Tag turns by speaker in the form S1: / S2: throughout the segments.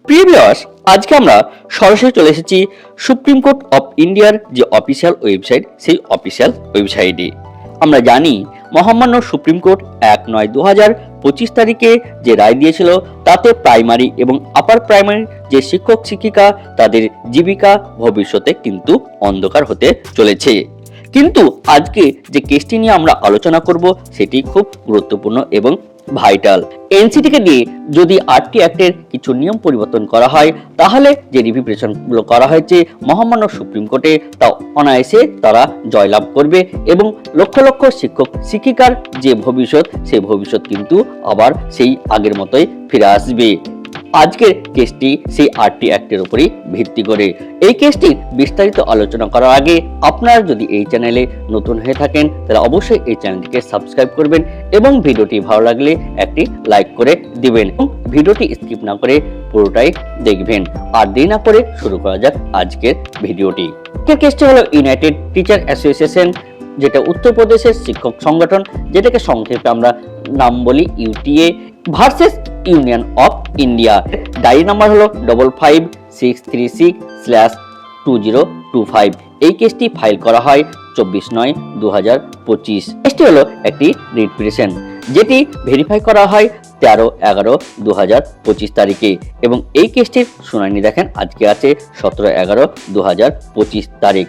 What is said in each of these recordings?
S1: প্রিয় ভিউয়ার্স, আজকে আমরা সরাসরি চলে এসেছি সুপ্রিম কোর্ট অফ ইন্ডিয়ার যে অফিসিয়াল ওয়েবসাইট, সেই অফিসিয়াল ওয়েবসাইটে। আমরা জানি মহামান্য সুপ্রিম কোর্ট 1/9/2025 তারিখে যে রায় দিয়েছিল, তাতে প্রাইমারি এবং আপার প্রাইমারি যে শিক্ষক শিক্ষিকা তাদের জীবিকা ভবিষ্যতে কিন্তু অন্ধকার হতে চলেছে। কিন্তু আজকে যে কেসটি নিয়ে আমরা আলোচনা করব সেটি খুব গুরুত্বপূর্ণ এবং ভাইটাল। এনসিটিকে দিয়ে যদি 8টি অ্যাক্টের কিছু নিয়ম পরিবর্তন করা হয়, তাহলে যে রিভিপ্রেশনগুলো করা হয়েছে মহামান্য সুপ্রিম কোর্টে, তা অনায়াসে তারা জয়লাভ করবে এবং লক্ষ লক্ষ শিক্ষক শিক্ষিকার যে ভবিষ্যৎ, সেই ভবিষ্যৎ কিন্তু আবার সেই আগের মতোই ফিরে আসবে। আজকের কেসটি সেই 8টি অ্যাক্টের উপরই ভিত্তি করে। এই কেসটির বিস্তারিত আলোচনা করার আগে আপনারা যদি এই চ্যানেলে নতুন হয়ে থাকেন, তাহলে অবশ্যই এই চ্যানেলটিকে সাবস্ক্রাইব করবেন এবং ভিডিওটি ভালো লাগলে একটি লাইক করে দিবেন এবং ভিডিওটি স্কিপ না করে পুরোটাই দেখবেন। আর দেরি না করে শুরু করা যাক আজকের ভিডিওটি। কেসটি হলো ইউনাইটেড টিচার অ্যাসোসিয়েশন, যেটা উত্তরপ্রদেশের শিক্ষক সংগঠন, যেটাকে সংক্ষেপে আমরা নাম বলি UTA, versus Union of India. Diary number হলো 55636/2025। এই কেসটি ফাইল করা হয় 24/9/2025। কেসটি হলো একটি রিট পিটিশন, যেটি ভেরিফাই করা হয় 13/11/2025 তারিখে এবং এই কেসটির শুনানি দেখেন আজকে আছে 17/11/2025 তারিখ।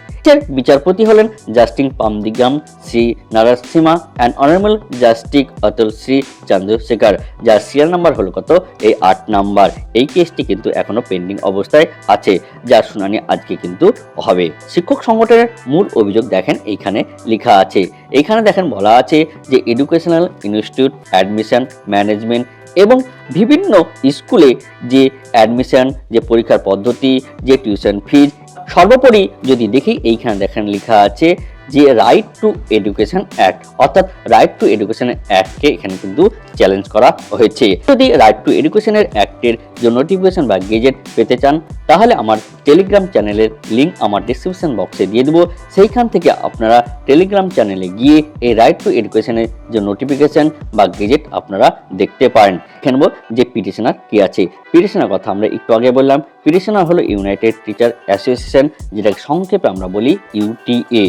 S1: বিচারপতি হলেন justice Pamidighantam Sri Narasimha and honourable justice Atul Sri Chandrashekhar, যার সিরিয়াল নাম্বার হলো কত, এই 8 নাম্বার। এই কেসটি কিন্তু এখনো পেন্ডিং অবস্থায় আছে, যার শুনানি আজকে কিন্তু হবে। শিক্ষক সংগঠনের মূল অভিযোগ দেখেন এইখানে লেখা আছে। এইখানে দেখেন বলা আছে যে এডুকেশনাল ইনস্টিটিউট অ্যাডমিশন ম্যানেজমেন্ট এবং বিভিন্ন স্কুলে যে অ্যাডমিশন, যে পরীক্ষার পদ্ধতি, যে টিউশন ফিজ, সর্বোপরি যদি দেখি এইখানে দেখেন লেখা আছে যে রাইট টু এডুকেশন অ্যাক্ট, অর্থাৎ রাইট টু এডুকেশন অ্যাক্টকে এখানে কিন্তু চ্যালেঞ্জ করা হয়েছে। যদি রাইট টু এডুকেশনের অ্যাক্টের যে নোটিফিকেশন বা গেজেট পেতে চান, তাহলে আমার টেলিগ্রাম চ্যানেলের লিঙ্ক আমার ডিসক্রিপশন বক্সে দিয়ে দেবো। সেইখান থেকে আপনারা টেলিগ্রাম চ্যানেলে গিয়ে এই রাইট টু এডুকেশনের যে নোটিফিকেশন বা গেজেট আপনারা দেখতে পারেন। দেখে নেব যে পিটিশনার কি আছে। পিটিশনার কথা আমরা একটু আগে বললাম। পিটিশনার হলো ইউনাইটেড টিচার অ্যাসোসিয়েশন, যেটাকে সংক্ষেপে আমরা বলি ইউটিএ,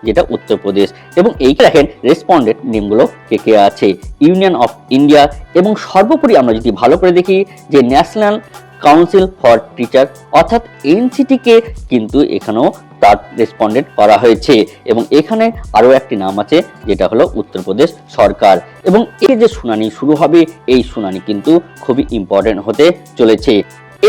S1: যেটা উত্তরপ্রদেশ। এবং এই দেখেন রেসপন্ডেন্ট নেমগুলো কে কে আছে, ইউনিয়ন অফ ইন্ডিয়া এবং সর্বোপরি আমরা যদি ভালো করে দেখি যে ন্যাশনাল কাউন্সিল ফর টিচার, অর্থাৎ এনসিটিকে কিন্তু এখানেও তার রেসপন্ডেন্ট করা হয়েছে। এবং এখানে আরও একটি নাম আছে, যেটা হলো উত্তরপ্রদেশ সরকার। এবং এই যে শুনানি শুরু হবে, এই শুনানি কিন্তু খুবই ইম্পর্টেন্ট হতে চলেছে।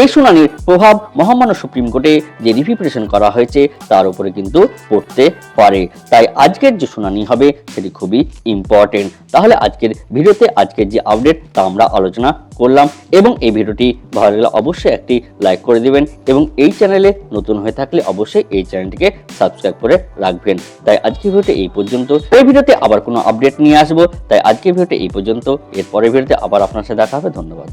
S1: এই শুনানির প্রভাব মহামান্য সুপ্রিম কোর্টে যে রিভিপ্রেশন করা হয়েছে তার উপরে কিন্তু পড়তে পারে। তাই আজকের যে শুনানি হবে সেটি খুবই ইম্পর্টেন্ট। তাহলে আজকের ভিডিওতে আজকের যে আপডেট তা আমরা আলোচনা করলাম এবং এই ভিডিওটি ভালো লাগলে অবশ্যই একটি লাইক করে দিবেন এবং এই চ্যানেলে নতুন হয়ে থাকলে অবশ্যই এই চ্যানেলটিকে সাবস্ক্রাইব করে রাখবেন। তাই আজকের ভিডিওতে এই পর্যন্ত। এই ভিডিওতে আবার কোনো আপডেট নিয়ে আসবো। তাই আজকের ভিডিওতে এই পর্যন্ত। এর পরের ভিডিওতে আবার আপনার সাথে দেখা হবে। ধন্যবাদ।